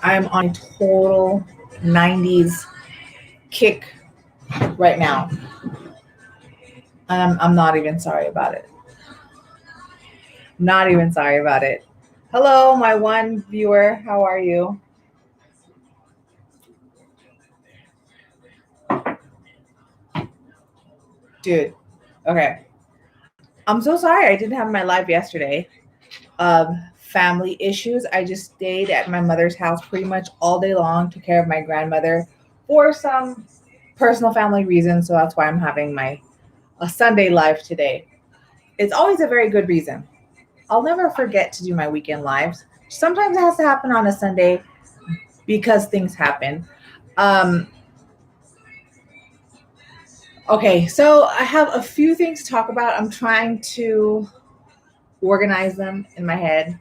I'm on total 90s kick right now. And I'm not even sorry about it. Not even sorry about it. Hello, my one viewer. How are you? Dude, okay. I'm so sorry I didn't have my live yesterday. Family issues. I just stayed at my mother's house pretty much all day long, took care of my grandmother for some personal family reasons. So that's why I'm having my a Sunday live today. It's always a very good reason. I'll never forget to do my weekend lives. Sometimes it has to happen on a Sunday because things happen. Um, okay, so I have a few things to talk about. I'm trying to organize them in my head.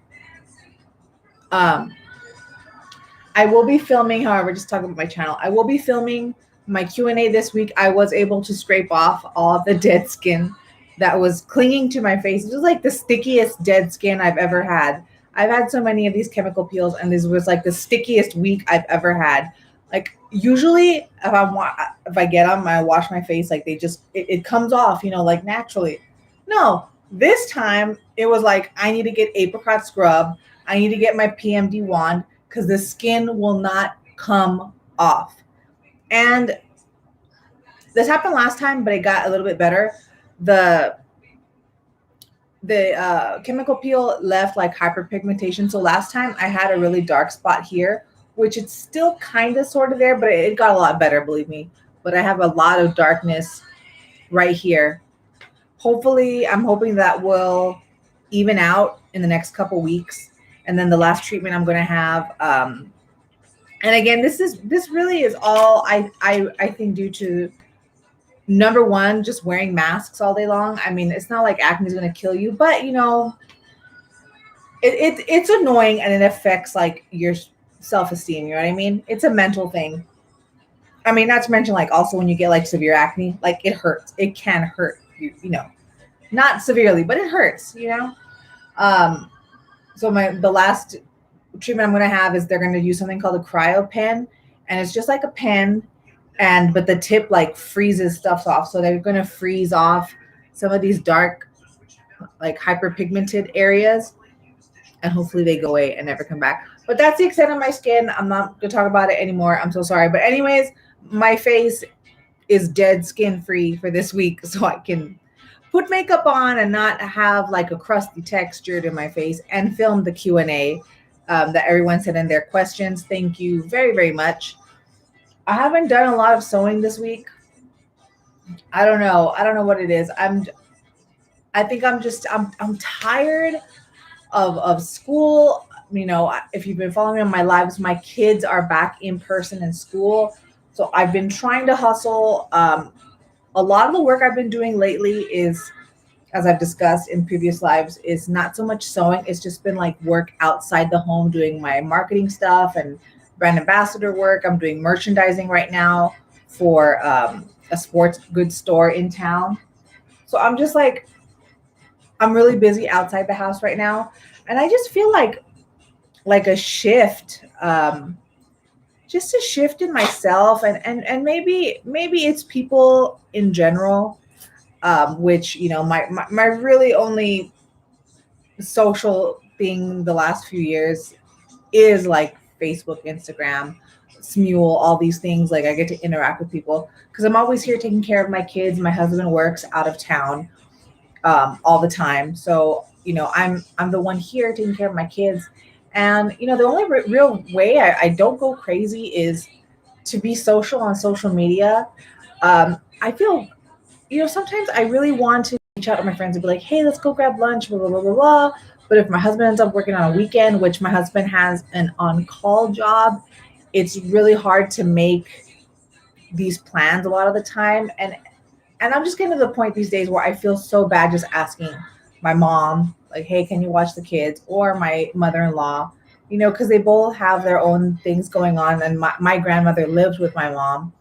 Um, I will be filming, however, just talking about my channel. I will be filming my Q&A this week. I was able to scrape off all of the dead skin that was clinging to my face. It was like the stickiest dead skin I've ever had. I've had so many of these chemical peels, and this was like the stickiest week I've ever had. Like usually, if I get them, I wash my face. Like it comes off, like naturally. No, this time it was like I need to get apricot scrub. I need to get my PMD wand because the skin will not come off. And this happened last time, but it got a little bit better. The chemical peel left like hyperpigmentation. So last time I had a really dark spot here, which it's still kind of sort of there, but it got a lot better, believe me. But I have a lot of darkness right here. Hopefully, I'm hoping that will even out in the next couple weeks. And then the last treatment I'm going to have, and again, this really is all I think due to number one, just wearing masks all day long. I mean, it's not like acne is going to kill you, but it's annoying and it affects like your self-esteem. You know what I mean? It's a mental thing. I mean, not to mention like also when you get like severe acne, like it hurts. It can hurt you, not severely, but it hurts. Um, so the last treatment I'm going to have is they're going to use something called a cryo pen, and it's just like a pen, and but the tip like freezes stuff off. So they're going to freeze off some of these dark, like hyperpigmented areas, and hopefully they go away and never come back. But that's the extent of my skin. I'm not going to talk about it anymore. I'm so sorry. But anyways, my face is dead skin free for this week, so I can put makeup on and not have like a crusty texture to my face and film the Q&A that everyone sent in their questions. Thank you very, very much. I haven't done a lot of sewing this week. I don't know. I don't know what it is. I think I'm tired of school. If you've been following me on my lives, my kids are back in person in school. So I've been trying to hustle. A lot of the work I've been doing lately is, as I've discussed in previous lives, is not so much sewing. It's just been like work outside the home, doing my marketing stuff and brand ambassador work. I'm doing merchandising right now for a sports goods store in town. So I'm just like, I'm really busy outside the house right now. And I just feel like a shift, just a shift in myself, and maybe it's people in general, which my really only social thing the last few years is like Facebook, Instagram, Smule, all these things. Like I get to interact with people because I'm always here taking care of my kids. My husband works out of town all the time, so I'm the one here taking care of my kids. And the only real way I don't go crazy is to be social on social media. I feel sometimes I really want to reach out to my friends and be like, hey, let's go grab lunch, blah, blah, blah, blah, blah. But if my husband ends up working on a weekend, which my husband has an on call job, it's really hard to make these plans a lot of the time. And I'm just getting to the point these days where I feel so bad just asking my mom, like, hey, can you watch the kids? Or my mother in law, because they both have their own things going on. And my grandmother lives with my mom.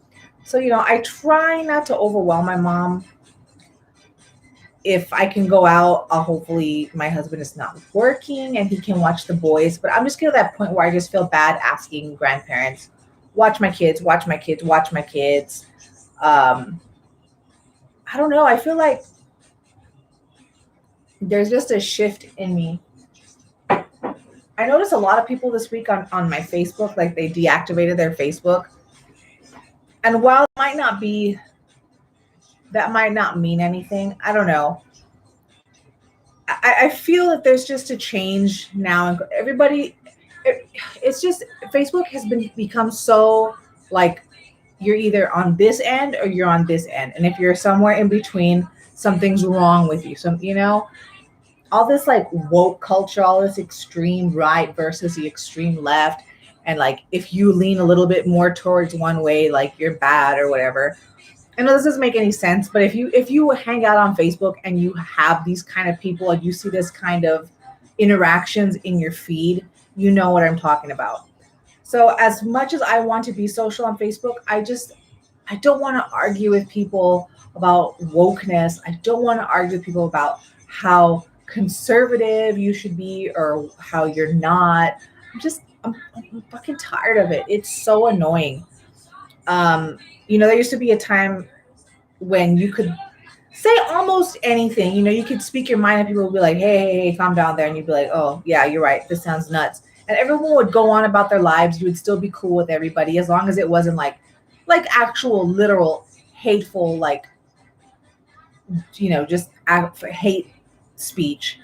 So, I try not to overwhelm my mom. If I can go out, I'll hopefully my husband is not working and he can watch the boys. But I'm just getting to that point where I just feel bad asking grandparents, watch my kids, watch my kids, watch my kids. Um, I don't know. I feel like there's just a shift in me. I noticed a lot of people this week on my Facebook, like they deactivated their Facebook. And while it might not be, that might not mean anything. I don't know. I feel that there's just a change now. And everybody, it's just Facebook has become so like you're either on this end or you're on this end. And if you're somewhere in between, something's wrong with you. All this like woke culture, all this extreme right versus the extreme left. And like if you lean a little bit more towards one way, like you're bad or whatever. I know this doesn't make any sense, but if you hang out on Facebook and you have these kind of people and you see this kind of interactions in your feed, you know what I'm talking about. So as much as I want to be social on Facebook, I don't want to argue with people about wokeness. I don't want to argue with people about how conservative you should be or how you're not. I'm fucking tired of it. It's so annoying. There used to be a time when you could say almost anything. You could speak your mind and people would be like, hey, calm down there. And you'd be like, oh, yeah, you're right. This sounds nuts. And everyone would go on about their lives. You would still be cool with everybody as long as it wasn't like actual literal hateful, like, just hate speech.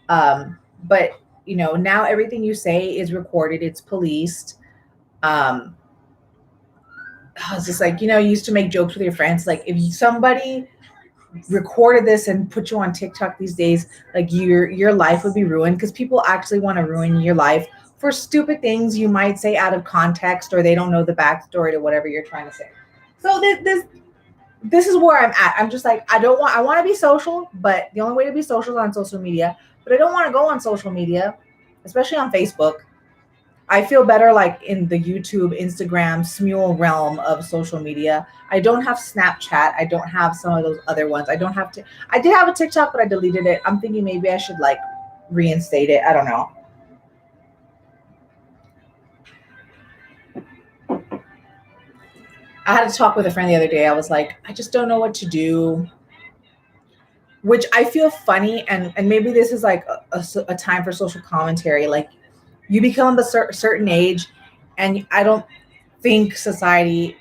But, now everything you say is recorded. It's policed. I was just like, you used to make jokes with your friends. Like if somebody recorded this and put you on TikTok these days, like your life would be ruined because people actually want to ruin your life for stupid things you might say out of context or they don't know the backstory to whatever you're trying to say. So this is where I'm at. I'm just like, I want to be social, but the only way to be social is on social media. But I don't want to go on social media, especially on Facebook. I feel better like in the YouTube, Instagram, Smule realm of social media. I don't have Snapchat. I don't have some of those other ones. I did have a TikTok, but I deleted it. I'm thinking maybe I should like reinstate it. I don't know. I had a talk with a friend the other day. I was like, I just don't know what to do, which I feel funny. And maybe this is like a time for social commentary. Like you become a certain age and I don't think society,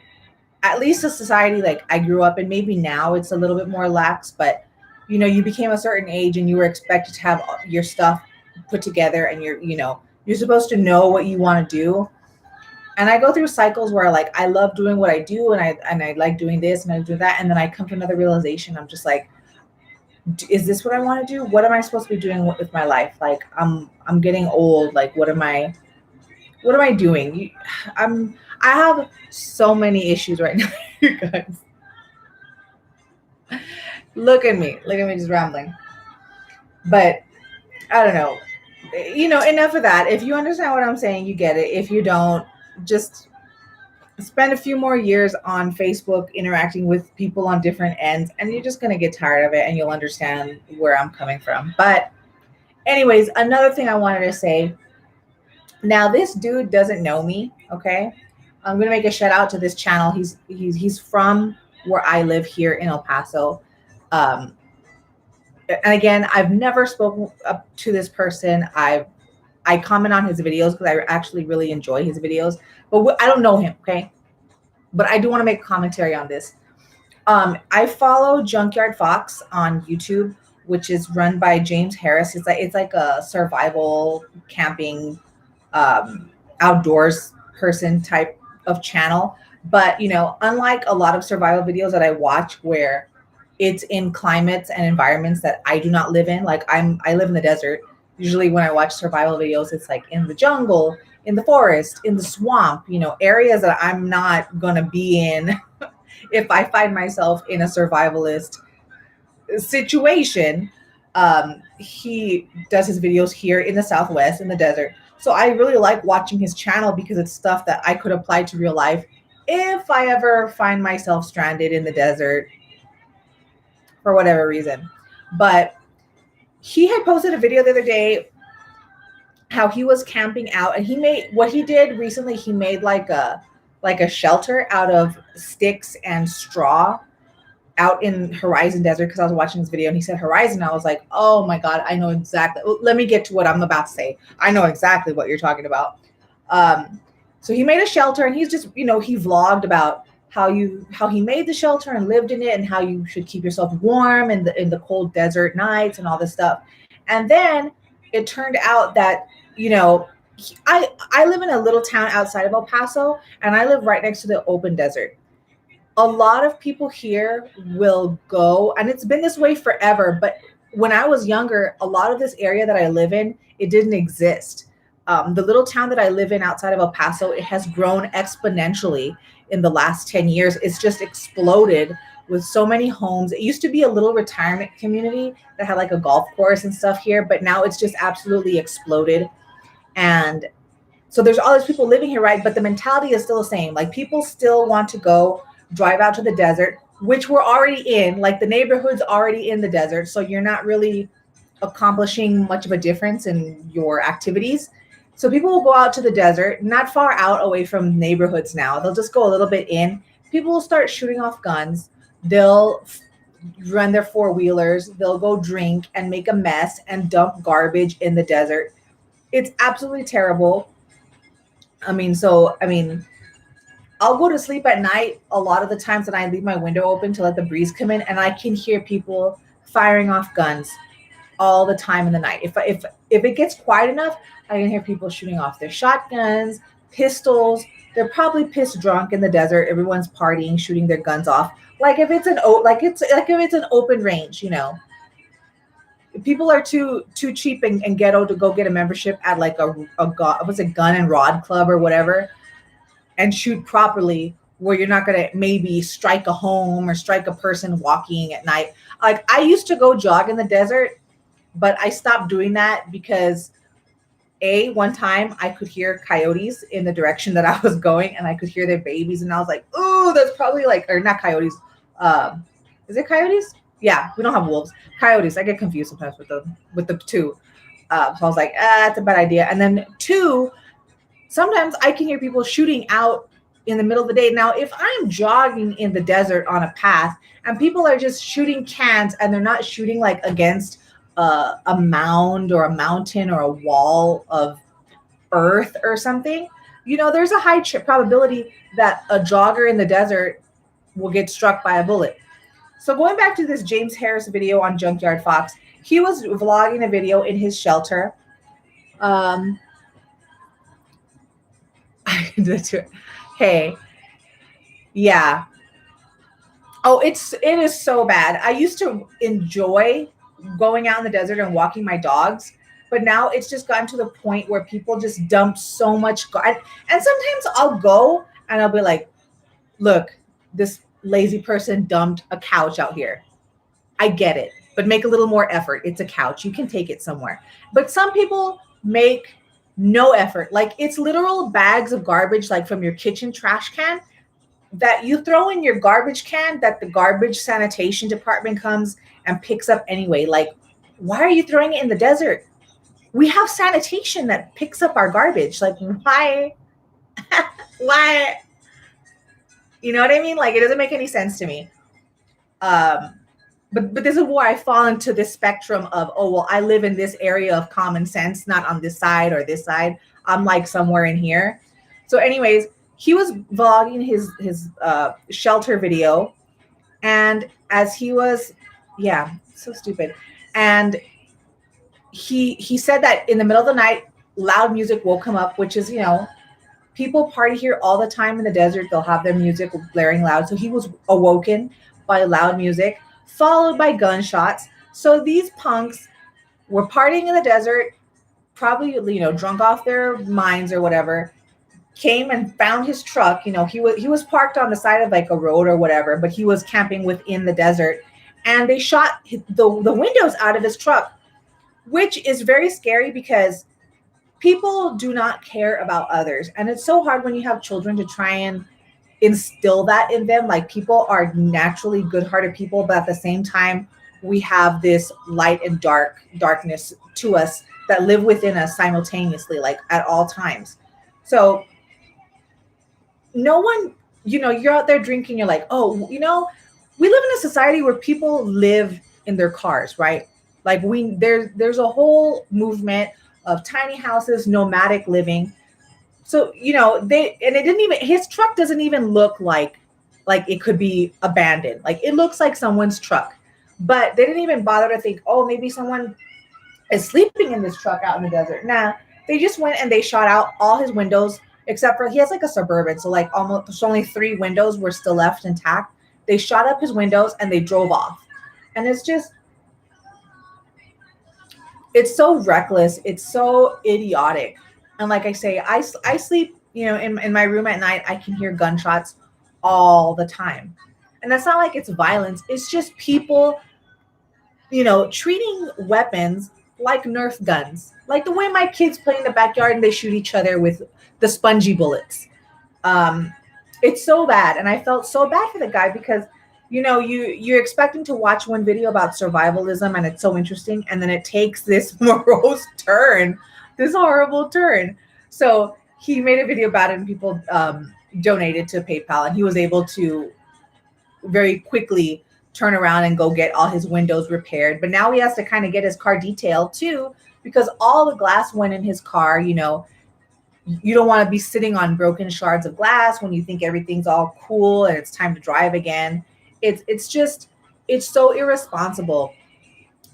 at least the society like I grew up in, maybe now it's a little bit more lax, but you became a certain age and you were expected to have your stuff put together and you're supposed to know what you want to do. And I go through cycles where like I love doing what I do and I like doing this and I do that, and then I come to another realization. I'm just like, is this what I want to do? What am I supposed to be doing with my life? Like I'm getting old. Like what am I doing? I have so many issues right now, you guys. Look at me just rambling. But I don't know. Enough of that. If you understand what I'm saying, you get it. If you don't, just spend a few more years on Facebook interacting with people on different ends, and you're just going to get tired of it and you'll understand where I'm coming from. But anyways, another thing I wanted to say. Now, this dude doesn't know me, okay? I'm going to make a shout out to this channel. He's from where I live here in El Paso. And again, I've never spoken up to this person. I comment on his videos because I actually really enjoy his videos, but I don't know him, okay? But I do want to make a commentary on this. I follow Junkyard Fox on YouTube, which is run by James Harris. It's like a survival camping, outdoors person type of channel. But unlike a lot of survival videos that I watch where it's in climates and environments that I do not live in, like I live in the desert. Usually when I watch survival videos, it's like in the jungle, in the forest, in the swamp, areas that I'm not going to be in if I find myself in a survivalist situation. He does his videos here in the Southwest, in the desert. So I really like watching his channel because it's stuff that I could apply to real life if I ever find myself stranded in the desert for whatever reason. But he had posted a video the other day how he was camping out, and what he did recently, he made like a shelter out of sticks and straw out in Horizon Desert, because I was watching this video and he said Horizon. I was like, oh my God, I know exactly. Let me get to what I'm about to say. I know exactly what you're talking about. So he made a shelter, and he's just, he vlogged about how he made the shelter and lived in it, and how you should keep yourself warm in the cold desert nights and all this stuff. And then it turned out that, I live in a little town outside of El Paso, and I live right next to the open desert. A lot of people here will go, and it's been this way forever, but when I was younger, a lot of this area that I live in, it didn't exist. The little town that I live in outside of El Paso, it has grown exponentially in the last 10 years. It's just exploded with so many homes. It used to be a little retirement community that had like a golf course and stuff here, but now it's just absolutely exploded. And so there's all these people living here, right? But the mentality is still the same. Like, people still want to go drive out to the desert, which we're already in. Like, the neighborhood's already in the desert, so you're not really accomplishing much of a difference in your activities. So people will go out to the desert, not far out away from neighborhoods now. They'll just go a little bit in. People will start shooting off guns. They'll run their four-wheelers. They'll go drink and make a mess and dump garbage in the desert. It's absolutely terrible. I'll go to sleep at night a lot of the times, and I leave my window open to let the breeze come in, and I can hear people firing off guns all the time in the night. If it gets quiet enough, I can hear people shooting off their shotguns, pistols. They're probably pissed drunk in the desert. Everyone's partying, shooting their guns off. Like if it's an open range, People are too cheap and ghetto to go get a membership at like a gun and rod club or whatever, and shoot properly, where you're not going to maybe strike a home or strike a person walking at night. Like, I used to go jog in the desert, but I stopped doing that because one time I could hear coyotes in the direction that I was going, and I could hear their babies, and I was like, oh, that's probably or not coyotes. Is it coyotes? Yeah, we don't have wolves. Coyotes. I get confused sometimes with the two. So I was like, that's a bad idea. And then two, sometimes I can hear people shooting out in the middle of the day. Now, if I'm jogging in the desert on a path and people are just shooting cans, and they're not shooting like against a mound or a mountain or a wall of earth or something, there's a high probability that a jogger in the desert will get struck by a bullet. So going back to this James Harris video on Junkyard Fox, he was vlogging a video in his shelter. Hey, yeah. Oh, it is so bad. I used to enjoy going out in the desert and walking my dogs, but now it's just gotten to the point where people just dump so much and sometimes I'll go and I'll be like, look, this lazy person dumped a couch out here. I get it, but make a little more effort. It's a couch. You can take it somewhere. But some people make no effort. Like, it's literal bags of garbage, like from your kitchen trash can, that you throw in your garbage can, that the garbage sanitation department comes and picks up anyway. Like, why are you throwing it in the desert? We have sanitation that picks up our garbage. Like, why? Why? You know what I mean? Like, it doesn't make any sense to me. But this is where I fall into this spectrum of, oh, well, I live in this area of common sense, not on this side or this side. I'm like somewhere in here. So anyways, he was vlogging his shelter video. And as he was, yeah, so stupid. And he said that in the middle of the night, loud music woke him up, which is, people party here all the time in the desert. They'll have their music blaring loud. So he was awoken by loud music, followed by gunshots. So these punks were partying in the desert, probably, drunk off their minds or whatever, came and found his truck. He was parked on the side of like a road or whatever, but he was camping within the desert. And they shot the windows out of his truck, which is very scary because people do not care about others. And it's so hard when you have children to try and instill that in them. Like, people are naturally good-hearted people, but at the same time, we have this light and darkness to us that live within us simultaneously, like at all times. So no one, you're out there drinking, you're like, oh, we live in a society where people live in their cars, right? Like there's a whole movement of tiny houses, nomadic living. So, it didn't even, his truck doesn't even look like it could be abandoned. Like it looks like someone's truck. But they didn't even bother to think, oh, maybe someone is sleeping in this truck out in the desert. Nah, they just went and they shot out all his windows, except for he has like a Suburban. So like almost only 3 windows were still left intact. They shot up his windows and they drove off. And it's so reckless. It's so idiotic. And like I say, I sleep, in my room at night. I can hear gunshots all the time. And that's not like it's violence. It's just people, treating weapons like Nerf guns. Like the way my kids play in the backyard and they shoot each other with the spongy bullets. Um, it's so bad. And I felt so bad for the guy because you're expecting to watch one video about survivalism and it's so interesting, and then it takes this morose turn, this horrible turn. So he made a video about it and people donated to PayPal, and he was able to very quickly turn around and go get all his windows repaired. But now he has to kind of get his car detailed too, because all the glass went in his car. You don't want to be sitting on broken shards of glass when you think everything's all cool and it's time to drive again. It's so irresponsible.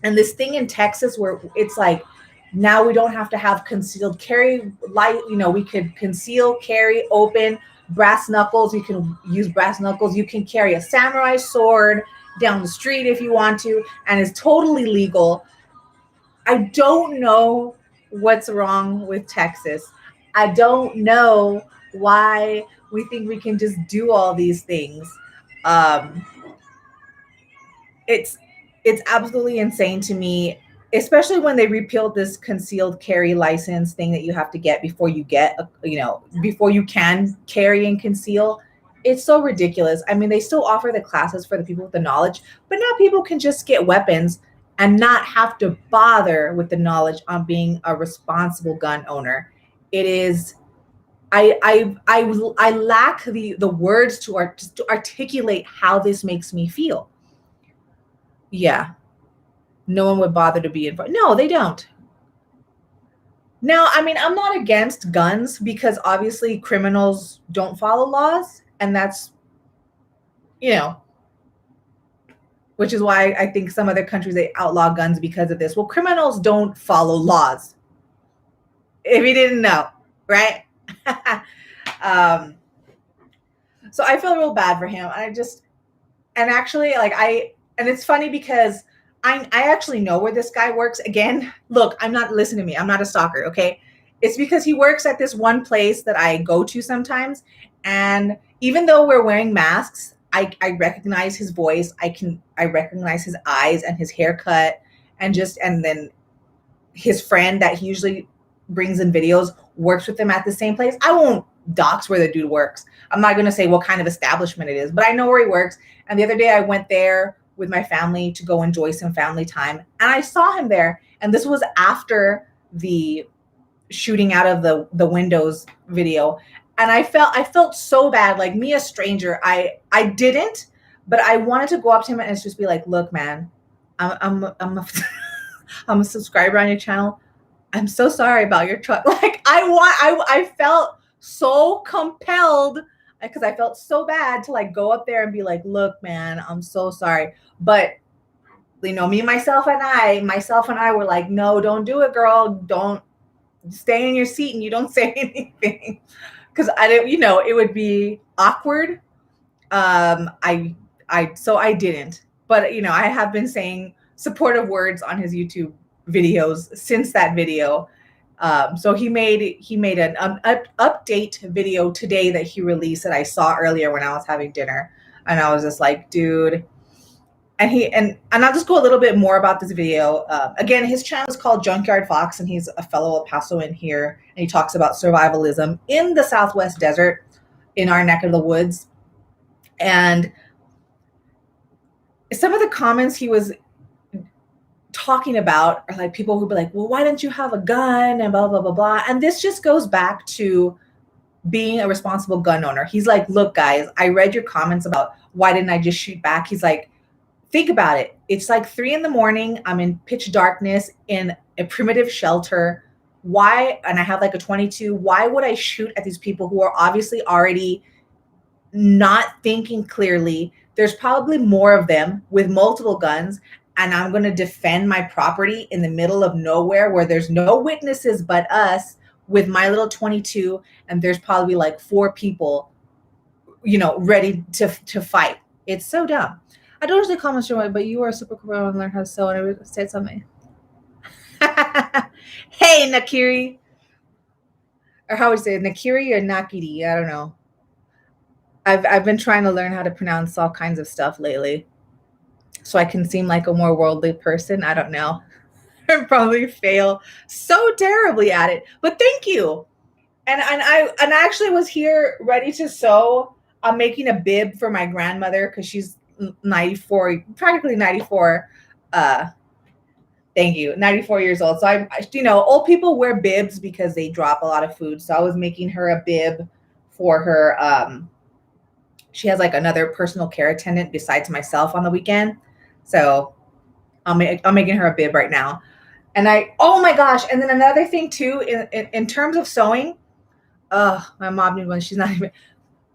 And this thing in Texas where it's like, now we don't have to have concealed carry light. We could conceal carry open brass knuckles. You can use brass knuckles. You can carry a samurai sword down the street if you want to, and it's totally legal. I don't know what's wrong with Texas. I don't know why we think we can just do all these things. Um, it's absolutely insane to me, especially when they repealed this concealed carry license thing that you have to get before you before you can carry and conceal. It's so ridiculous. I mean, they still offer the classes for the people with the knowledge, but now people can just get weapons and not have to bother with the knowledge on being a responsible gun owner. It is I lack the words to articulate how this makes me feel. Yeah, no one would bother to be involved. No, they don't. Now, I mean, I'm not against guns because obviously criminals don't follow laws, and that's, you know, which is why I think some other countries they outlaw guns because of this. Well, criminals don't follow laws. If you didn't know, right? um, so I feel real bad for him. And actually, and it's funny because I actually know where this guy works. Again, look, I'm not, listen to me. I'm not a stalker, okay? It's because he works at this one place that I go to sometimes. And even though we're wearing masks, I recognize his voice. I recognize his eyes and his haircut, and then his friend that he usually brings in videos works with him at the same place. I won't dox where the dude works. I'm not going to say what kind of establishment it is, but I know where he works. And the other day I went there with my family to go enjoy some family time, and I saw him there. And this was after the shooting out of the windows video. And I felt so bad, like me, a stranger. I didn't, but I wanted to go up to him and just be like, look, man, I'm a, I'm a subscriber on your channel. I'm so sorry about your truck. Like I felt so compelled because I felt so bad to like go up there and be like, look, man, I'm so sorry. But myself and I were like, no, don't do it, girl. Don't stay in your seat and you don't say anything. Because I didn't, it would be awkward. So I didn't. But I have been saying supportive words on his YouTube videos since that video. So he made an update video today that he released that I saw earlier when I was having dinner, and I was just like, dude. And I'll just go a little bit more about this video. Again, his channel is called Junkyard Fox, and he's a fellow El Pasoan here, and he talks about survivalism in the Southwest desert in our neck of the woods. And some of the comments he was talking about are like people who be like, well, why didn't you have a gun and blah, blah, blah, blah. And this just goes back to being a responsible gun owner. He's like, look, guys, I read your comments about why didn't I just shoot back? He's like, think about it. It's like 3 a.m. I'm in pitch darkness in a primitive shelter. Why? And I have like a 22. Why would I shoot at these people who are obviously already not thinking clearly? There's probably more of them with multiple guns, and I'm going to defend my property in the middle of nowhere where there's no witnesses but us with my little 22, and there's probably like 4 people, ready to fight. It's so dumb. I don't usually comment your way, but you are a super cool and learn how to sew, and I said something. Hey, Nakiri. Or how would you say it? Nakiri or Nakiri? I don't know. I've been trying to learn how to pronounce all kinds of stuff lately, so I can seem like a more worldly person. I don't know. I probably fail so terribly at it, but thank you. And I actually was here ready to sew. I'm making a bib for my grandmother because she's 94, practically 94. Thank you, 94 years old. So old people wear bibs because they drop a lot of food. So I was making her a bib for her. She has like another personal care attendant besides myself on the weekend. So I'm making her a bib right now. And oh my gosh. And then another thing too, in terms of sewing, my mom knew when she's not even,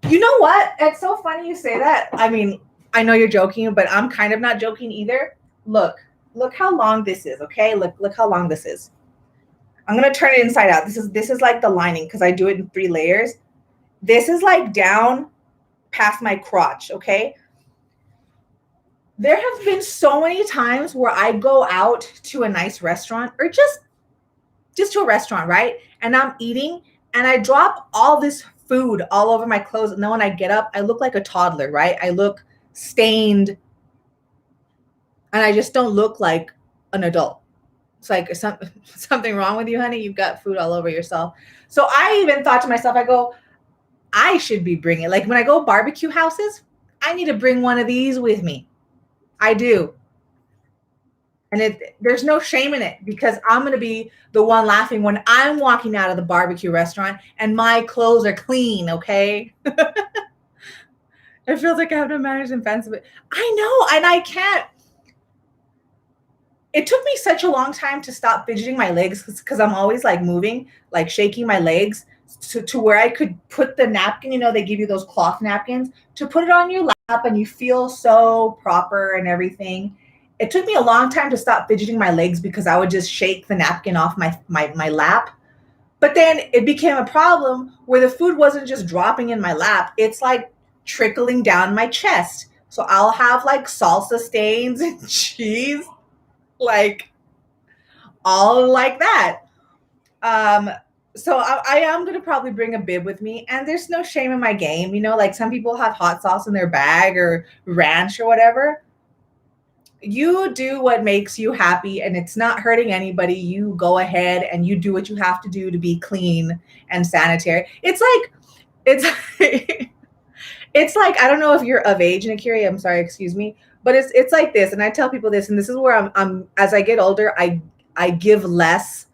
you know what? It's so funny you say that. I mean, I know you're joking, but I'm kind of not joking either. Look how long this is. Okay. Look how long this is. I'm going to turn it inside out. This is like the lining because I do it in 3 layers. This is like down past my crotch. Okay. There have been so many times where I go out to a nice restaurant or just to a restaurant, right? And I'm eating and I drop all this food all over my clothes. And then when I get up, I look like a toddler, right? I look stained and I just don't look like an adult. It's like something wrong with you, honey. You've got food all over yourself. So I even thought to myself, I go, I should be bringing, like when I go barbecue houses, I need to bring one of these with me. I do. And there's no shame in it because I'm going to be the one laughing when I'm walking out of the barbecue restaurant and my clothes are clean. Okay. It feels like I have no manners and fancy, but I know. And I can't. It took me such a long time to stop fidgeting my legs because I'm always like moving, like shaking my legs to where I could put the napkin, they give you those cloth napkins to put it on your lap and you feel so proper and everything. It took me a long time to stop fidgeting my legs because I would just shake the napkin off my lap. But then it became a problem where the food wasn't just dropping in my lap. It's like trickling down my chest. So I'll have like salsa stains and cheese, like all like that. So I am going to probably bring a bib with me, and there's no shame in my game. Like some people have hot sauce in their bag or ranch or whatever. You do what makes you happy and it's not hurting anybody. You go ahead and you do what you have to do to be clean and sanitary. It's like, I don't know if you're of age, Nakiri, I'm sorry, excuse me, but it's like this. And I tell people this, and this is where I'm as I get older, I give less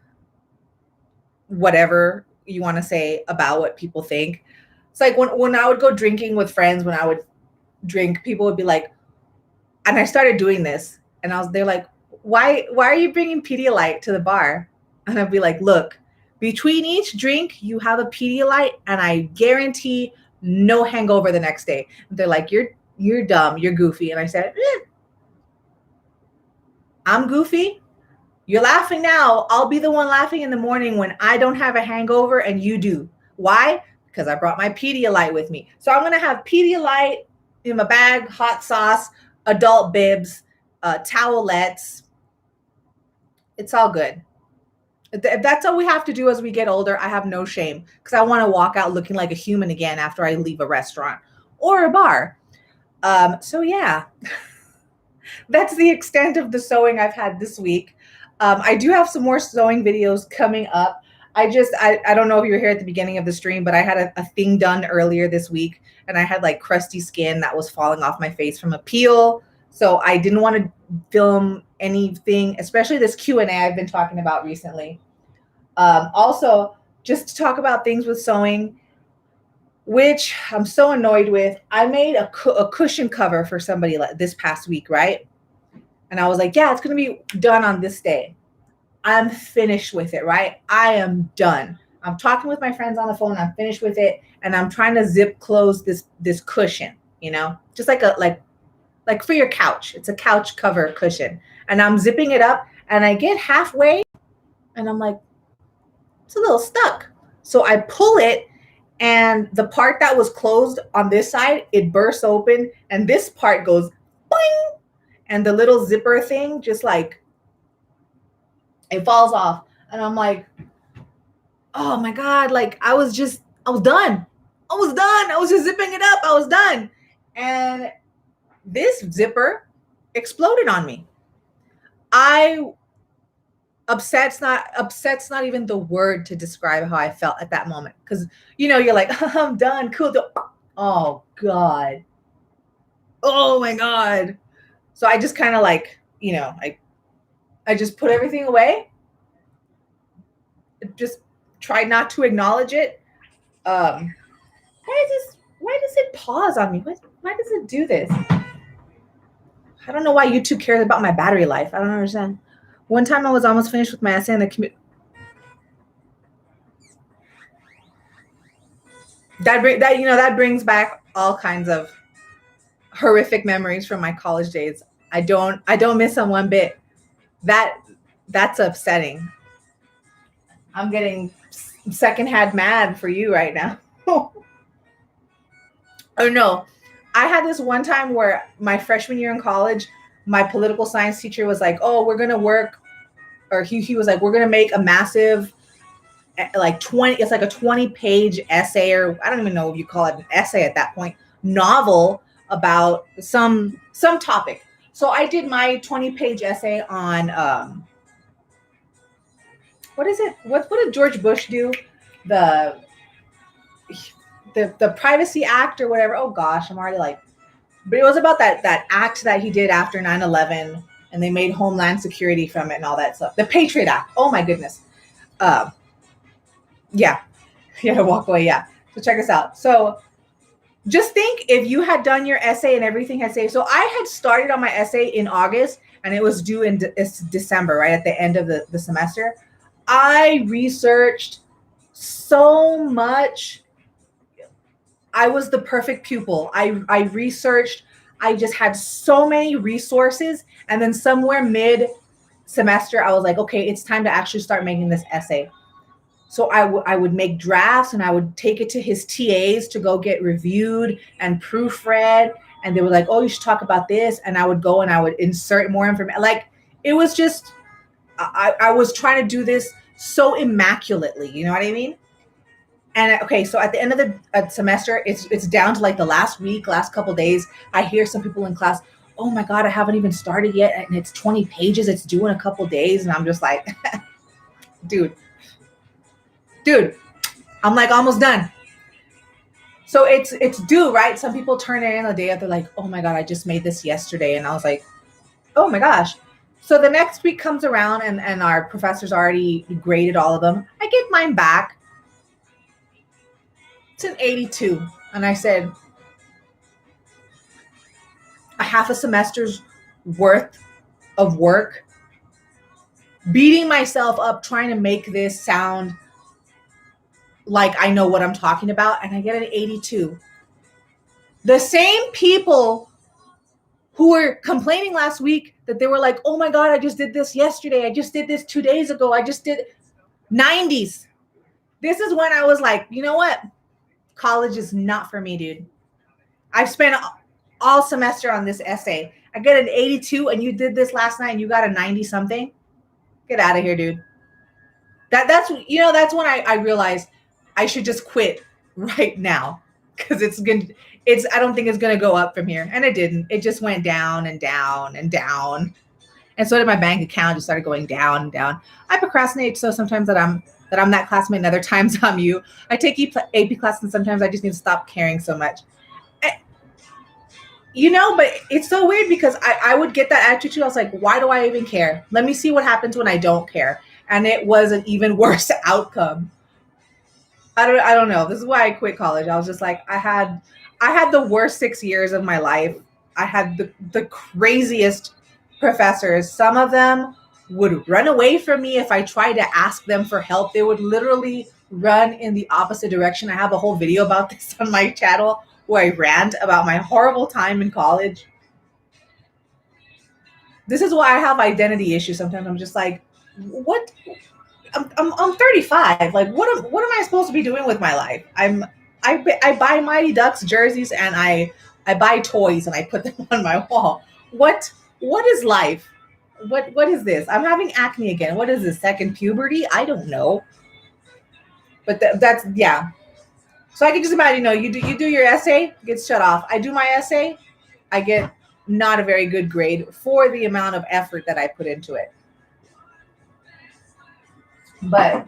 whatever you want to say about what people think. It's like when I would go drinking with friends, when I would drink, people would be like, and I started doing this, and they're like, why are you bringing Pedialyte to the bar? And I'd be like, look, between each drink, you have a Pedialyte, and I guarantee no hangover the next day. And they're like, you're dumb, you're goofy. And I said, I'm goofy. You're laughing now. I'll be the one laughing in the morning when I don't have a hangover and you do. Why? Because I brought my Pedialyte with me. So I'm going to have Pedialyte in my bag, hot sauce, adult bibs, towelettes. It's all good. If that's all we have to do as we get older, I have no shame because I want to walk out looking like a human again after I leave a restaurant or a bar. So yeah, that's the extent of the sewing I've had this week. I do have some more sewing videos coming up. I don't know if you were here at the beginning of the stream, but I had a thing done earlier this week and I had like crusty skin that was falling off my face from a peel. So I didn't want to film anything, especially this Q&A I've been talking about recently. Also, just to talk about things with sewing, which I'm so annoyed with. I made a cushion cover for somebody this past week, right? And I was like, yeah, it's going to be done on this day. I'm finished with it, right? I am done. I'm talking with my friends on the phone. I'm finished with it. And I'm trying to zip close this cushion, just like for your couch. It's a couch cover cushion. And I'm zipping it up and I get halfway and I'm like, it's a little stuck. So I pull it and the part that was closed on this side, it bursts open and this part goes boing, and the little zipper thing just like it falls off. And I'm like, oh my God, like I was done. I was just zipping it up. I was done. And this zipper exploded on me. Upset's not even the word to describe how I felt at that moment. Because you're like, I'm done. Cool. Oh God. Oh my God. So I just kind of like, I just put everything away. Just tried not to acknowledge it. Why does it pause on me? Why does it do this? I don't know why YouTube cares about my battery life. I don't understand. One time I was almost finished with my essay in the community. That brings back all kinds of horrific memories from my college days. I don't miss them one bit. That's upsetting. I'm getting secondhand mad for you right now. Oh no. I had this one time where my freshman year in college, my political science teacher was like, oh, we're going to work, or he was like, we're going to make a massive, like 20, it's like a 20-page essay, or I don't even know if you call it an essay at that point, novel about some topic. So I did my 20-page essay on, what is it? What did George Bush do? The Privacy Act or whatever. Oh gosh, I'm already like, but it was about that act that he did after 9/11, and they made Homeland Security from it and all that stuff. The Patriot Act. Oh my goodness. Yeah. You had to walk away. Yeah. So check this out. So just think if you had done your essay and everything had saved. So I had started on my essay in August and it was due in December, right at the end of the semester. I researched so much. I was the perfect pupil. I researched. I just had so many resources. And then somewhere mid semester, I was like, okay, it's time to actually start making this essay. So I would make drafts and I would take it to his TAs to go get reviewed and proofread. And they were like, oh, you should talk about this. And I would go and I would insert more information. Like it was just, I was trying to do this so immaculately. You know what I mean? And okay, so at the end of the semester, it's down to like the last couple of days. I hear some people in class, oh my God, I haven't even started yet. And it's 20 pages. It's due in a couple of days. And I'm just like, dude, I'm like almost done. So it's due, right? Some people turn it in the day after, like, oh my God, I just made this yesterday. And I was like, oh my gosh. So the next week comes around and our professor's already graded all of them. I get mine back. It's an 82. And I said, a half a semester's worth of work, beating myself up, trying to make this sound like I know what I'm talking about. And I get an 82. The same people who were complaining last week that they were like, oh my God, I just did this yesterday. I just did this 2 days ago. I just did 90s. This is when I was like, you know what? College is not for me, dude. I've spent all semester on this essay. I get an 82 and you did this last night and you got a 90 something. Get out of here, dude. That's when I realized I should just quit right now because I don't think it's going to go up from here. And it didn't. It just went down and down and down. And so did my bank account. Just started going down and down. I procrastinate so sometimes that I'm that classmate and other times I'm you. I take AP classes and sometimes I just need to stop caring so much. But it's so weird because I would get that attitude. I was like, why do I even care? Let me see what happens when I don't care. And it was an even worse outcome. I don't know. This is why I quit college. I was just like, I had the worst 6 years of my life. I had the craziest professors. Some of them would run away from me if I tried to ask them for help. They would literally run in the opposite direction. I have a whole video about this on my channel where I rant about my horrible time in college. This is why I have identity issues sometimes. I'm just like, what? I'm 35. Like, what am I supposed to be doing with my life? I buy Mighty Ducks jerseys and I buy toys and I put them on my wall. What is life? What is this? I'm having acne again. What is this? Second puberty? I don't know. But that's yeah. So I can just imagine, you do your essay, gets shut off. I do my essay, I get not a very good grade for the amount of effort that I put into it. But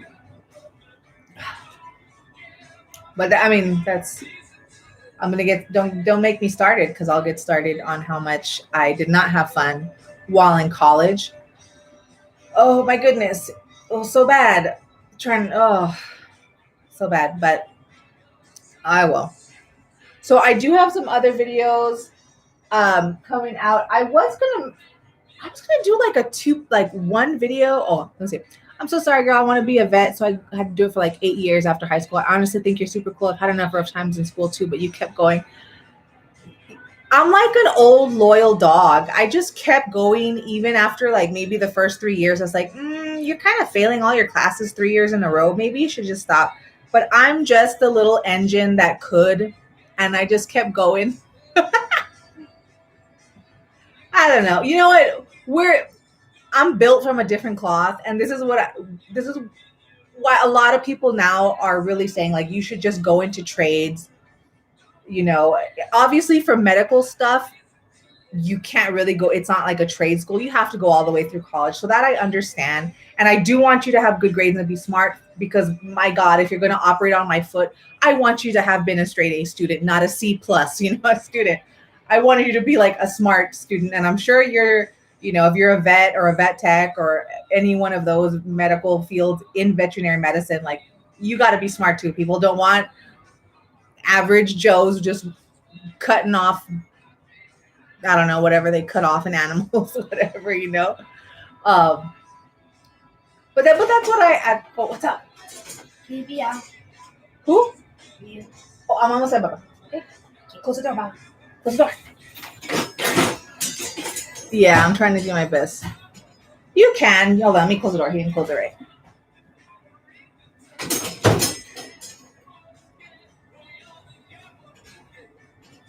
I mean, that's I'm gonna get don't make me started because I'll get started on how much I did not have fun while in college. Oh my goodness, oh so bad. Trying so bad, but I will. So I do have some other videos coming out. I was gonna do like one video. Oh, let's see. I'm so sorry, girl. I want to be a vet, so I had to do it for like 8 years after high school. I honestly think you're super cool. I've had a number of times in school too, but you kept going. I'm like an old loyal dog. I just kept going even after like maybe the first 3 years. I was like, you're kind of failing all your classes 3 years in a row. Maybe you should just stop. But I'm just the little engine that could, and I just kept going. I don't know. You know what? I'm built from a different cloth, and this is why a lot of people now are really saying like you should just go into trades. Obviously for medical stuff, you can't really go. It's not like a trade school. You have to go all the way through college. So that I understand, and I do want you to have good grades and be smart because my God, if you're going to operate on my foot, I want you to have been a straight A student, not a C plus. A student. I wanted you to be like a smart student, and I'm sure if you're a vet or a vet tech or any one of those medical fields in veterinary medicine, like you got to be smart too. People don't want average Joes just cutting off, I don't know, whatever they cut off in animals, whatever. Um, but that's what oh, what's up? Yeah. Who? Yeah. Oh, I'm almost at Baba. Okay. Close the door, Baba. Close the door. Yeah, I'm trying to do my best. You can. Hold on, let me close the door. He can close it right.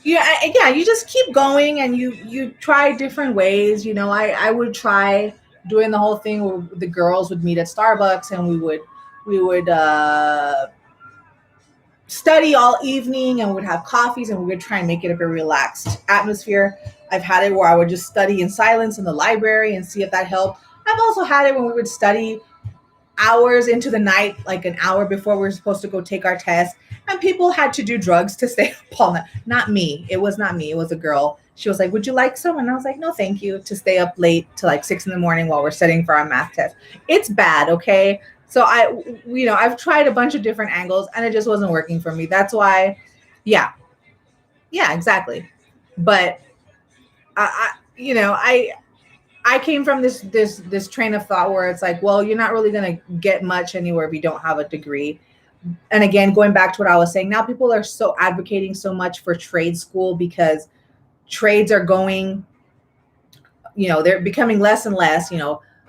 Yeah, you just keep going and you try different ways. I would try doing the whole thing where the girls would meet at Starbucks and we would study all evening and we would have coffees and we would try and make it a very relaxed atmosphere. I've had it where I would just study in silence in the library and see if that helped. I've also had it when we would study hours into the night, like an hour before we were supposed to go take our test. And people had to do drugs to stay up all night. Not me. It was not me. It was a girl. She was like, would you like some? And I was like, no, thank you. To stay up late to like 6 a.m. while we're studying for our math test. It's bad. Okay. So I've tried a bunch of different angles and it just wasn't working for me. That's why, yeah, exactly. But I came from this train of thought where it's like, well, you're not really going to get much anywhere if you don't have a degree. And again, going back to what I was saying, now people are so advocating so much for trade school because trades are going, they're becoming less and less,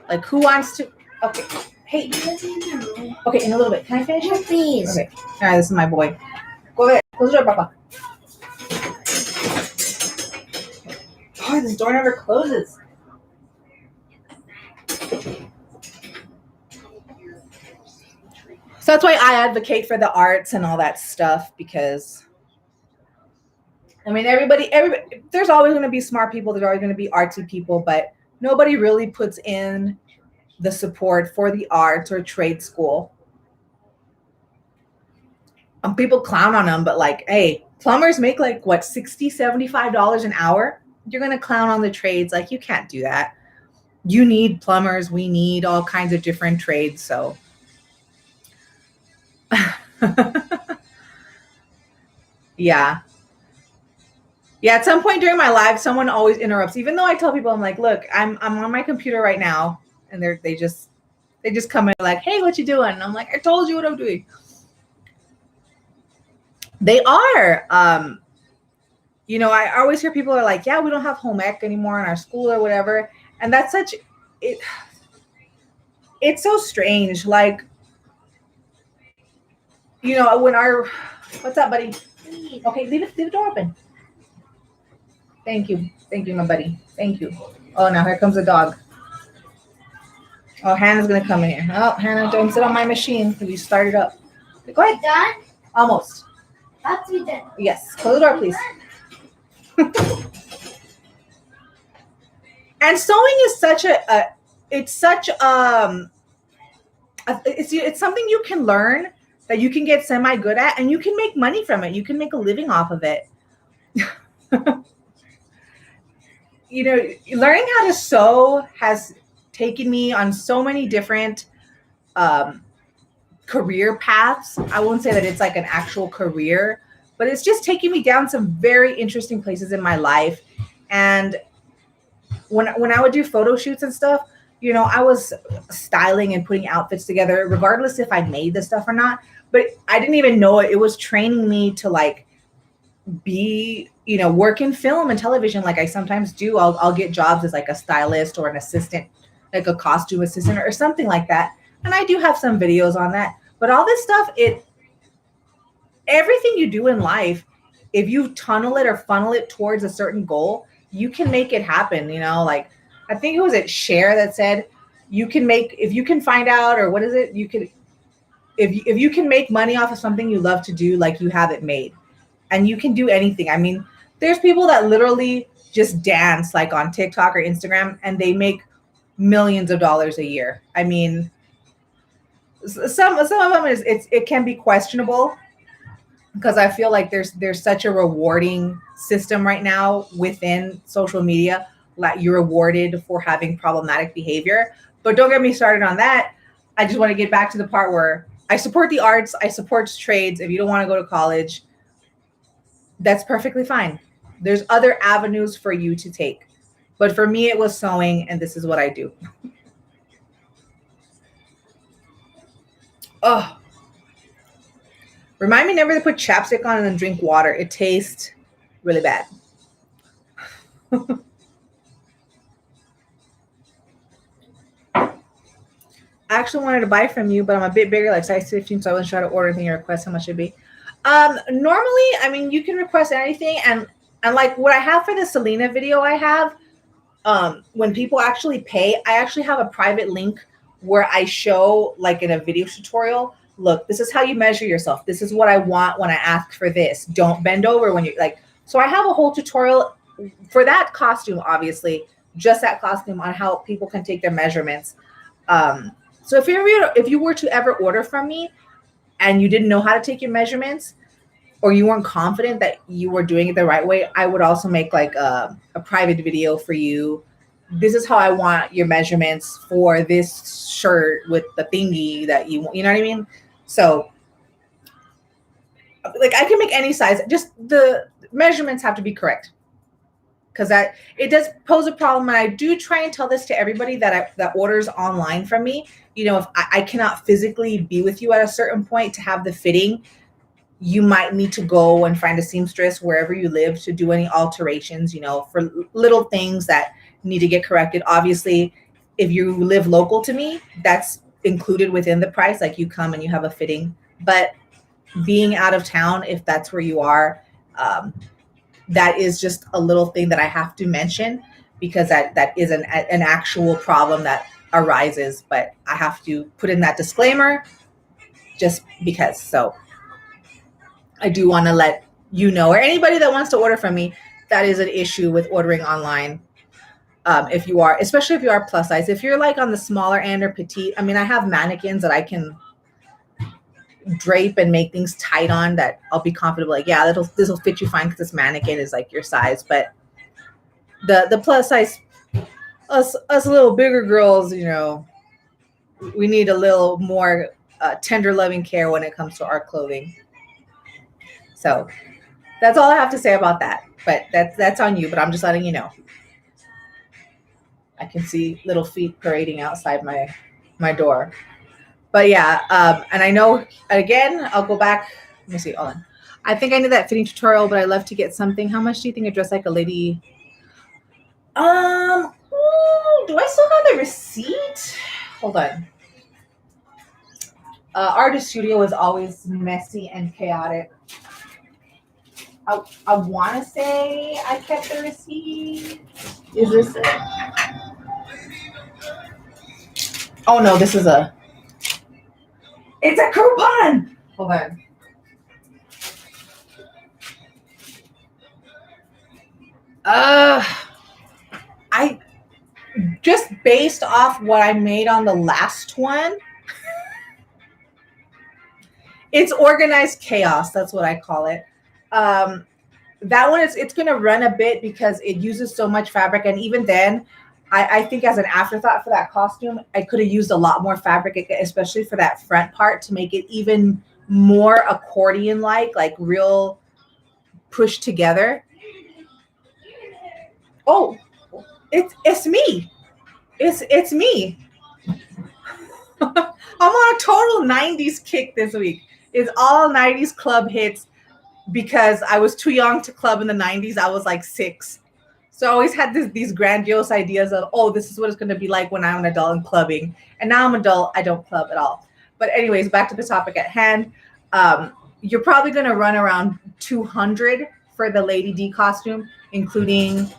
like who wants to, okay. Hey, okay, in a little bit. Can I finish it? Please. Okay. All right, this is my boy. Go ahead. Close the door, Papa. Oh, this door never closes. So that's why I advocate for the arts and all that stuff because, I mean, everybody, there's always going to be smart people. There's always going to be artsy people, but nobody really puts in the support for the arts or trade school. People clown on them, but like, hey, Plumbers make like what, $60, $75 an hour. You're going to clown on the trades. Like, you can't do that. You need plumbers. We need all kinds of different trades. So yeah. Yeah, at some point during my live, someone always interrupts. Even though I tell people, I'm like, look, I'm on my computer right now, and they just come in like, hey, what you doing? And I'm like, I told you what I'm doing. They are. I always hear people are like, yeah, we don't have home ec anymore in our school or whatever. And that's such it. It's so strange. Like, when what's up, buddy? Okay, leave the door open. Thank you, my buddy. Thank you. Oh, now here comes the dog. Oh, Hannah's gonna come in here. Oh, Hannah, don't sit on my machine because you started up. Go ahead. Done? Almost. That's you done. Yes. Close the door, please. And sewing is it's something you can learn, that you can get semi good at, and you can make money from it. You can make a living off of it. Learning how to sew has taken me on so many different career paths. I won't say that it's like an actual career, but it's just taking me down some very interesting places in my life. And when I would do photo shoots and stuff, I was styling and putting outfits together, regardless if I made the stuff or not. But I didn't even know it. It was training me to like be, work in film and television. Like I sometimes do. I'll get jobs as like a stylist or an assistant, like a costume assistant or something like that. And I do have some videos on that. But all this stuff, everything you do in life, if you tunnel it or funnel it towards a certain goal, you can make it happen. Like I think it was Cher that said, if you can find out, or what is it? If you can make money off of something you love to do, like you have it made, and you can do anything. I mean, there's people that literally just dance like on TikTok or Instagram, and they make millions of dollars a year. I mean, some of them it can be questionable, because I feel like there's such a rewarding system right now within social media, that you're rewarded for having problematic behavior. But don't get me started on that. I just want to get back to the part where I support the arts, I support trades. If you don't want to go to college, that's perfectly fine. There's other avenues for you to take. But for me, it was sewing, and this is what I do. Oh, remind me never to put chapstick on and then drink water. It tastes really bad. I actually wanted to buy from you, but I'm a bit bigger, like size 15, so I wasn't sure how to order anything or request how much it'd be. Normally, I mean, you can request anything, and like what I have for the Selena video I have, when people actually pay, I actually have a private link where I show, like in a video tutorial, look, this is how you measure yourself. This is what I want when I ask for this. Don't bend over when you like. So I have a whole tutorial for that costume, obviously, just that costume, on how people can take their measurements. So if you were to ever order from me and you didn't know how to take your measurements, or you weren't confident that you were doing it the right way, I would also make like a private video for you. This is how I want your measurements for this shirt with the thingy that you know what I mean? So like I can make any size, just the measurements have to be correct. Because that it does pose a problem. And I do try and tell this to everybody that orders online from me. If I cannot physically be with you at a certain point to have the fitting, you might need to go and find a seamstress wherever you live to do any alterations, for little things that need to get corrected. Obviously, if you live local to me, that's included within the price. Like you come and you have a fitting. But being out of town, if that's where you are, that is just a little thing that I have to mention, because that is an actual problem that arises. But I have to put in that disclaimer just because. So I do want to let you know, or anybody that wants to order from me, that is an issue with ordering online. Especially if you are plus size. If you're like on the smaller end or petite, I mean, I have mannequins that I can drape and make things tight on that I'll be comfortable. Like, yeah, this will fit you fine because this mannequin is like your size. But the plus size, us little bigger girls, we need a little more tender loving care when it comes to our clothing. So that's all I have to say about that. But that's on you. But I'm just letting you know. I can see little feet parading outside my door. But yeah, and I know, again, I'll go back. Let me see. Hold on. I think I need that fitting tutorial, but I love to get something. How much do you think a dress like a lady? Do I still have the receipt? Hold on. Artist studio is always messy and chaotic. I want to say I kept the receipt. Is this it? Oh no, this is it's a coupon. Hold on. I just based off what I made on the last one, it's organized chaos. That's what I call it. That one it's going to run a bit because it uses so much fabric, and even then, I think as an afterthought for that costume, I could have used a lot more fabric, especially for that front part, to make it even more accordion-like, like real pushed together. Oh, it's me. It's me. I'm on a total 90s kick this week. It's all 90s club hits because I was too young to club in the 90s. I was like 6. So I always had these grandiose ideas of, oh, this is what it's going to be like when I'm an adult and clubbing. And now I'm an adult, I don't club at all. But anyways, back to the topic at hand. You're probably going to run around 200 for the Lady D costume, including,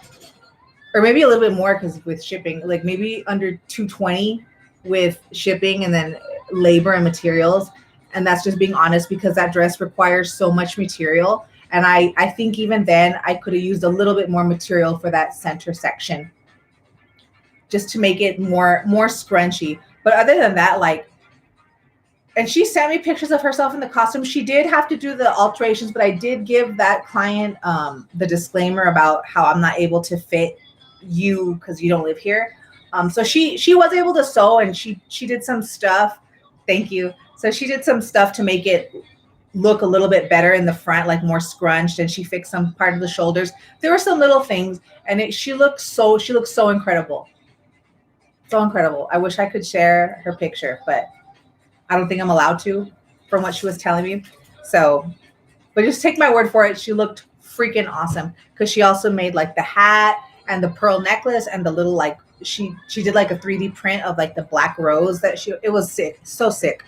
or maybe a little bit more because with shipping, like maybe under 220 with shipping and then labor and materials. And that's just being honest because that dress requires so much material. And I think even then I could have used a little bit more material for that center section just to make it more scrunchy. But other than that, like, and she sent me pictures of herself in the costume. She did have to do the alterations, but I did give that client the disclaimer about how I'm not able to fit you because you don't live here. So she was able to sew, and she did some stuff. Thank you. So she did some stuff to make it look a little bit better in the front, like more scrunched, and she fixed some part of the shoulders. There were some little things, and she looks so incredible. So incredible. I wish I could share her picture, but I don't think I'm allowed to from what she was telling me. So, but just take my word for it. She looked freaking awesome because she also made like the hat and the pearl necklace and the little, like, she did like a 3D print of like the black rose it was sick. So sick.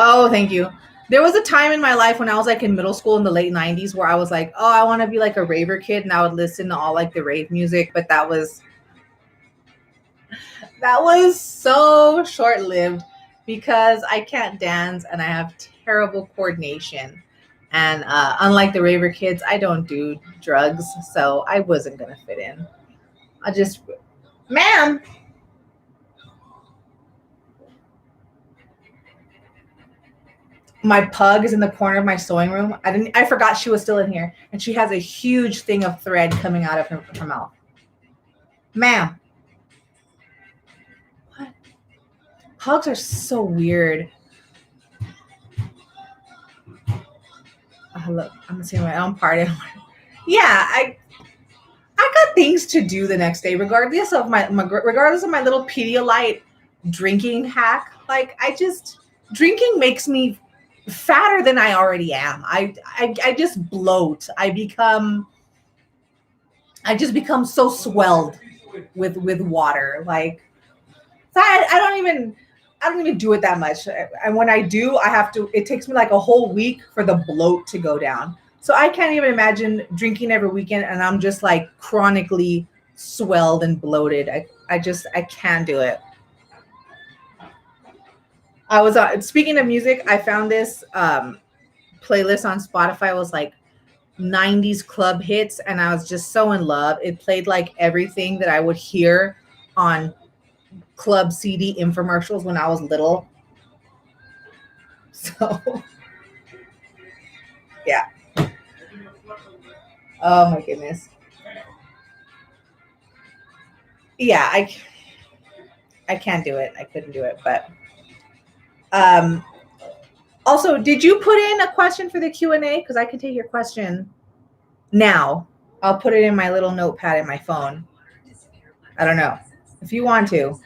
Oh, thank you. There was a time in my life when I was like in middle school in the late 90s where I was like, oh, I want to be like a raver kid, and I would listen to all like the rave music, but that was so short-lived because I can't dance and I have terrible coordination. And unlike the raver kids, I don't do drugs, so I wasn't going to fit in. Ma'am. My pug is in the corner of my sewing room. I forgot she was still in here, and she has a huge thing of thread coming out of her mouth. Ma'am. What? Pugs are so weird. Look, I'm seeing my own party. Yeah, I got things to do the next day, regardless of my little Pedialyte drinking hack. Like, drinking makes me fatter than I already am. I just bloat. I just become so swelled with water. Like, so I don't even do it that much. And when I do, it takes me like a whole week for the bloat to go down. So I can't even imagine drinking every weekend and I'm just like chronically swelled and bloated. I can't do it. I was speaking of music, I found this playlist on Spotify. It was like 90s club hits, and I was just so in love. It played like everything that I would hear on club CD infomercials when I was little. So yeah. Oh my goodness. Yeah, I can't do it. I couldn't do it. But um also, did you put in a question for the Q&A? Because I can take your question now. I'll put it in my little notepad in my phone. I don't know. If you want to,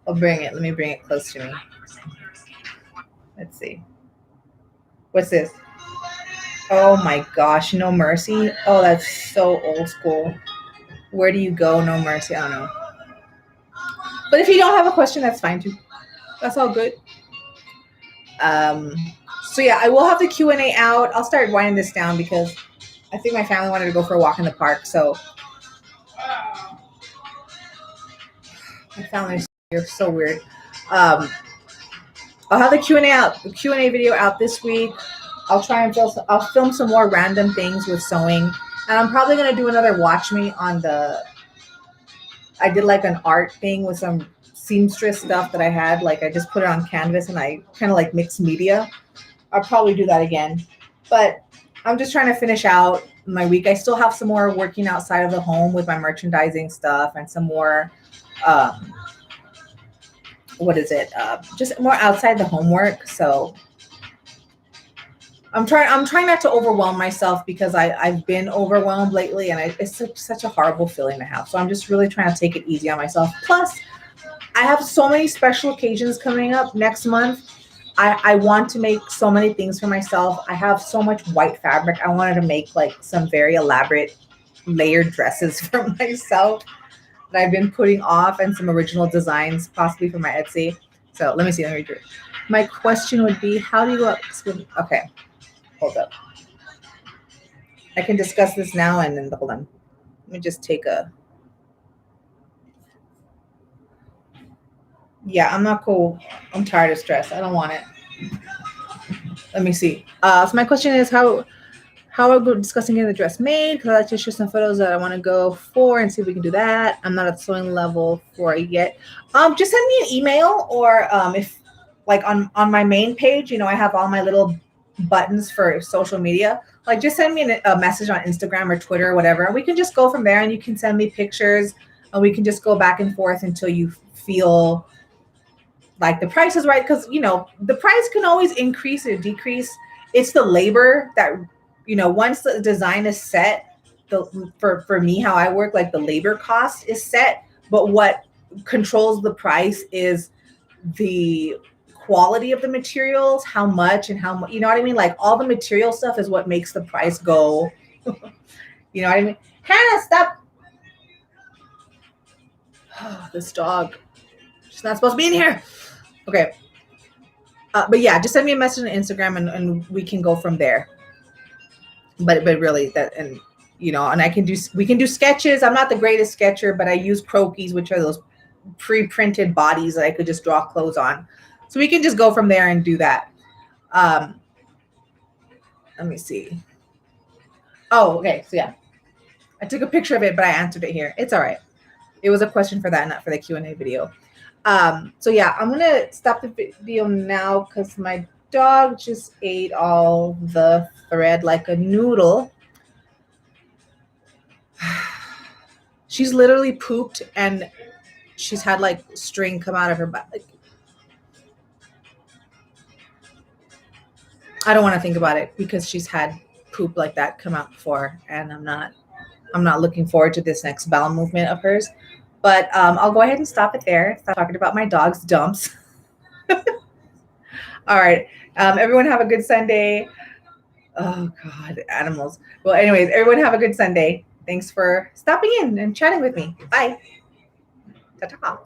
I'll bring it. Let me bring it close to me. Let's see. What's this? Oh my gosh, No Mercy. Oh, that's so old school. Where do you go? No Mercy. I don't know. But if you don't have a question, that's fine too. That's all good. So yeah, I will have the Q&A out. I'll start winding this down because I think my family wanted to go for a walk in the park. So my family are so weird. I'll have the Q&A video out this week. I'll try and I'll film some more random things with sewing, and I'm probably gonna do another watch me on the. I did like an art thing with some seamstress stuff that I had. Like I just put it on canvas and I kind of like mixed media. I'll probably do that again, but I'm just trying to finish out my week. I still have some more working outside of the home with my merchandising stuff and some more. Just more outside the homework. So I'm trying not to overwhelm myself because I've been overwhelmed lately, and it's such a horrible feeling to have. So I'm just really trying to take it easy on myself. Plus, I have so many special occasions coming up next month. I want to make so many things for myself. I have so much white fabric. I wanted to make like some very elaborate layered dresses for myself that I've been putting off, and some original designs possibly for my Etsy. So let me see. Let me read through it. My question would be, how do you go up? Okay, hold up. I can discuss this now and then hold on. Let me just take a. Yeah, I'm not cool. I'm tired of stress. I don't want it. Let me see. So my question is how are we discussing getting the dress made? Because I like to share some photos that I want to go for and see if we can do that. I'm not at sewing level for it yet. Just send me an email, or if like on my main page, I have all my little buttons for social media. Like just send me a message on Instagram or Twitter or whatever. And we can just go from there, and you can send me pictures, and we can just go back and forth until you feel like the price is right. Because, the price can always increase or decrease. It's the labor that, once the design is set, for me, how I work, like the labor cost is set, but what controls the price is the quality of the materials, how much and how much, you know what I mean? Like all the material stuff is what makes the price go. You know what I mean? Hannah, stop. Oh, this dog. She's not supposed to be in here. Okay. But yeah, just send me a message on Instagram, and we can go from there. But really that, and and we can do sketches. I'm not the greatest sketcher, but I use croquis, which are those pre-printed bodies that I could just draw clothes on. So we can just go from there and do that. Let me see. Oh, okay. So yeah, I took a picture of it, but I answered it here. It's all right. It was a question for that, not for the Q&A video. So yeah, I'm going to stop the video now because my dog just ate all the thread like a noodle. She's literally pooped, and she's had like string come out of her butt. Like, I don't want to think about it because she's had poop like that come out before, and I'm not looking forward to this next bowel movement of hers. But I'll go ahead and stop it there. Stop talking about my dog's dumps. All right. Everyone have a good Sunday. Oh God, animals. Well, anyways, everyone have a good Sunday. Thanks for stopping in and chatting with me. Bye. Ta-ta.